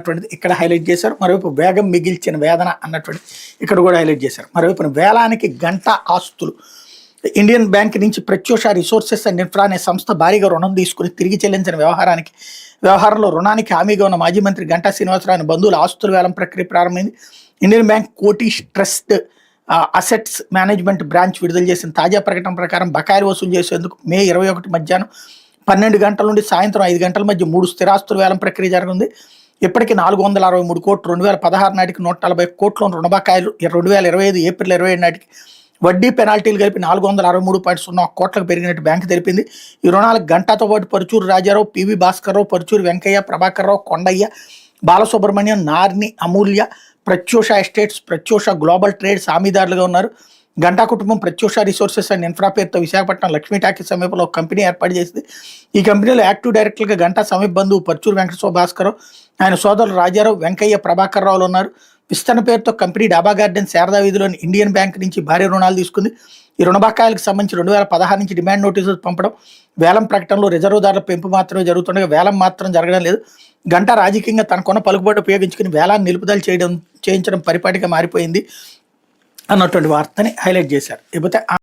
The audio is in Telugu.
అన్నటువంటిది ఇక్కడ హైలైట్ చేశారు. మరోవైపు వేగం మిగిల్చిన వేదన అన్నటువంటి ఇక్కడ కూడా హైలైట్ చేశారు. మరోవైపు వేలానికి గంట ఆస్తులు. ఇండియన్ బ్యాంక్ నుంచి ప్రత్యూష రిసోర్సెస్ అండ్ ఇన్ఫ్రా అనే సంస్థ భారీగా రుణం తీసుకుని తిరిగి చెల్లించిన వ్యవహారంలో రుణానికి హామీగా ఉన్న మాజీ మంత్రి గంటా శ్రీనివాసరావు ఆయన బంధువుల ఆస్తుల వేలం ప్రక్రియ ప్రారంభమైంది. ఇండియన్ బ్యాంక్ కోటి ట్రస్ట్ అసెట్స్ మేనేజ్మెంట్ బ్రాంచ్ విడుదల చేసిన తాజా ప్రకటన ప్రకారం బకాయిలు వసూలు చేసేందుకు మే 21 మధ్యాహ్నం 12 గంటల నుండి సాయంత్రం 5 గంటల మధ్య 3 స్థిరాస్తుల వేలం ప్రక్రియ జరగనుంది. ఇప్పటికీ 463 కోట్లు, 2016 నాటికి 140 కోట్ల రుణ బకాయిలు, 2025 ఏప్రిల్ 27 నాటికి వడ్డీ పెనాల్టీలు కలిపి 463.01 కోట్లకు పెరిగినట్టు బ్యాంకు తెలిపింది. ఈ రుణాలకు గంటాతో పాటు Paruchuru Rajarao, PV Bhaskarrao, Paruchuru Venkaiah, Prabhakarrao, Kondaiah, Balasubrahmanyam, Narni Amulya, Pratyusha estates, Pratyusha global trade హామీదారులుగా ఉన్నారు. గంటా కుటుంబం ప్రత్యూష రిసోర్సెస్ అండ్ ఇన్ఫ్రా పేరుతో విశాఖపట్నం లక్ష్మీ టాకీస్ సమీపంలో ఒక కంపెనీ ఏర్పాటు చేసింది. ఈ కంపెనీలో యాక్టివ్ డైరెక్టర్గా గంటా సమీప బంధువు పరుచూరు వెంకటేశ్వర భాస్కర్రావు, ఆయన సోదరులు రాజారావు, వెంకయ్య, ప్రభాకర్ రావులు ఉన్నారు. విస్తరణ పేరుతో కంపెనీ డాబా గార్డెన్ శారదా వీధిలోని ఇండియన్ బ్యాంక్ నుంచి భారీ రుణాలు తీసుకుంది. ఈ రుణ బకాయిలకు సంబంధించి 2016 నుంచి డిమాండ్ నోటీసులు పంపడం, వేలం ప్రకటనలో రిజర్వుదారుల పెంపు మాత్రమే జరుగుతుండగా వేలం మాత్రం జరగడం లేదు. గంటా రాజకీయంగా తనకున్న పలుకుబడి ఉపయోగించుకుని వేలాన్ని నిలుపుదల చేయించడం పరిపాటిగా మారిపోయింది అన్నటువంటి వార్తని హైలైట్ చేశారు. ఇకపోతే